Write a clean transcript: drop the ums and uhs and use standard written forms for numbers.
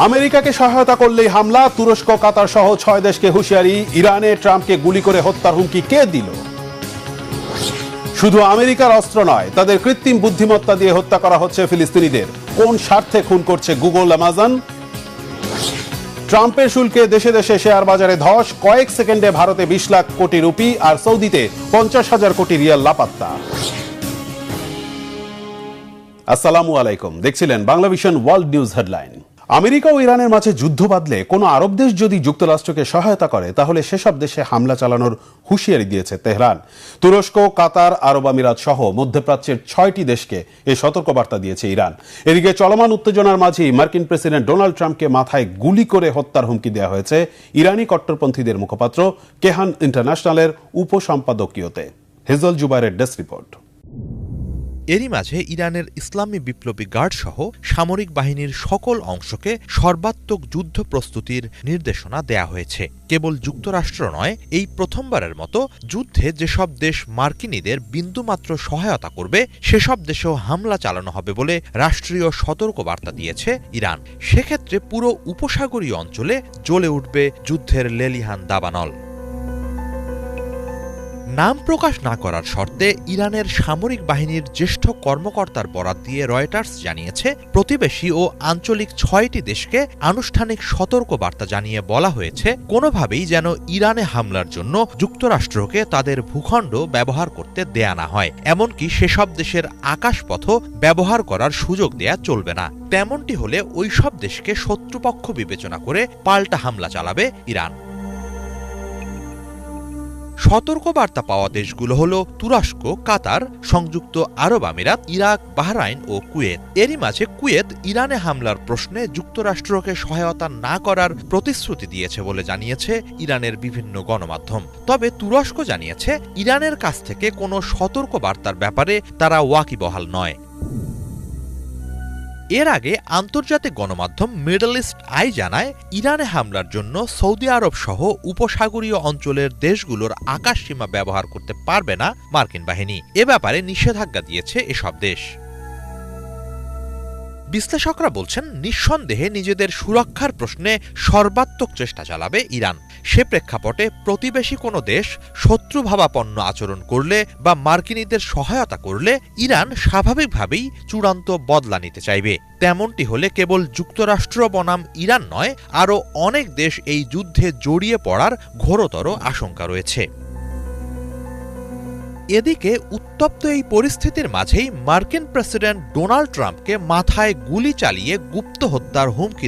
আমেরিকাকে সহায়তা করলেই হামলা, তুরস্ক কাতার সহ 6 দেশকে হুঁশিয়ারি। ইরানে ট্রাম্পকে গুলি করে হত্যার হুমকি কে দিল? শুধু আমেরিকার অস্ত্র নয়, তাদের কৃত্রিম বুদ্ধিমত্তা দিয়ে হত্যা করা হচ্ছে ফিলিস্তিনিদের। কোন স্বার্থে খুন করছে গুগল, অ্যামাজন? ট্রাম্পের শুল্কে দেশে দেশে শেয়ার বাজারে ধস, কয়েক সেকেন্ডে ভারতে 20 লাখ কোটি রুপি আর সৌদিতে 50,000 কোটি রিয়াল লাপাত্তা। আসসালামু আলাইকুম, দেখছিলেন Bangla vision world news headline. America ও ইরানের মাঝে যুদ্ধ বাঁধলে কোনো আরব দেশ যদি যুক্তরাষ্ট্রকে সহায়তা করে, তাহলে সেসব দেশে হামলা চালানোর হুঁশিয়ারি দিয়েছে তেহরান। তুরস্ক, কাতার, আরব আমিরাত সহ মধ্যপ্রাচ্যের 6টি দেশকে এ সতর্কবার্তা দিয়েছে ইরান। এদিকে চলমান উত্তেজনার মাঝেই মার্কিন প্রেসিডেন্ট ডোনাল্ড ট্রাম্পকে মাথায় গুলি করে হত্যার হুমকি দেওয়া হয়েছে ইরানি কট্টরপন্থীদের মুখপাত্র কেহান ইন্টারন্যাশনালের উপসম্পাদকীয়তে। হেজল জুবাইরের ডেস্ক রিপোর্ট। এরই মাঝে ইরানের ইসলামী বিপ্লবী গার্ড সহ সামরিক বাহিনীর সকল অংশকে সর্বাত্মক যুদ্ধ প্রস্তুতির নির্দেশনা দেয়া হয়েছে। কেবল যুক্তরাষ্ট্র নয়, এই প্রথমবারের মতো যুদ্ধে যেসব দেশ মার্কিনীদের বিন্দুমাত্র সহায়তা করবে, সেসব দেশেও হামলা চালানো হবে বলে রাষ্ট্রীয় সতর্কবার্তা দিয়েছে ইরান। সেক্ষেত্রে পুরো উপসাগরীয় অঞ্চলে জ্বলে উঠবে যুদ্ধের লেলিহান দাবানল। নাম প্রকাশ না করার শর্তে ইরানের সামরিক বাহিনীর জ্যেষ্ঠ কর্মকর্তার বরাত দিয়ে রয়টার্স জানিয়েছে, প্রতিবেশী ও আঞ্চলিক 6টি দেশকে আনুষ্ঠানিক সতর্কবার্তা জানিয়ে বলা হয়েছে, কোনোভাবেই যেন ইরানে হামলার জন্য যুক্তরাষ্ট্রকে তাদের ভূখণ্ড ব্যবহার করতে দেয়া না হয়। এমনকি সেসব দেশের আকাশপথও ব্যবহার করার সুযোগ দেয়া চলবে না। তেমনটি হলে ওইসব দেশকে শত্রুপক্ষ বিবেচনা করে পাল্টা হামলা চালাবে ইরান। সতর্কবার্তা পাওয়া দেশগুলো হল তুরস্ক, কাতার, সংযুক্ত আরব আমিরাত, ইরাক, বাহরাইন ও কুয়েত। এরই মাঝে কুয়েত ইরানে হামলার প্রশ্নে যুক্তরাষ্ট্রকে সহায়তা না করার প্রতিশ্রুতি দিয়েছে বলে জানিয়েছে ইরানের বিভিন্ন গণমাধ্যম। তবে তুরস্ক জানিয়েছে, ইরানের কাছ থেকে কোনো সতর্কবার্তার ব্যাপারে তারা ওয়াকিবহাল নয়। এর আগে আন্তর্জাতিক গণমাধ্যম মিডল ইস্ট আই জানায়, ইরানে হামলার জন্য সৌদি আরব সহ উপসাগরীয় অঞ্চলের দেশগুলোর আকাশসীমা ব্যবহার করতে পারবে না মার্কিন বাহিনী। এ ব্যাপারে নিষেধাজ্ঞা দিয়েছে এসব দেশ। বিশ্লেষকরা বলছেন, নিঃসন্দেহে নিজেদের সুরক্ষার প্রশ্নে সর্বাত্মক চেষ্টা চালাবে ইরান। সে প্রেক্ষাপটে প্রতিবেশী কোনো দেশ শত্রুভাবাপন্ন আচরণ করলে বা মার্কিনীদের সহায়তা করলে ইরান স্বাভাবিকভাবেই চূড়ান্ত বদলা নিতে চাইবে। তেমনটি হলে কেবল যুক্তরাষ্ট্র বনাম ইরান নয়, আরও অনেক দেশ এই যুদ্ধে জড়িয়ে পড়ার ঘোরতর আশঙ্কা রয়েছে। এদিকে উত্তপ্ত এই পরিস্থিতির মাঝেই মার্কিন প্রেসিডেন্ট ডোনাল্ড ট্রাম্পকে মাথায় গুলি চালিয়ে গুপ্ত হত্যার হুমকি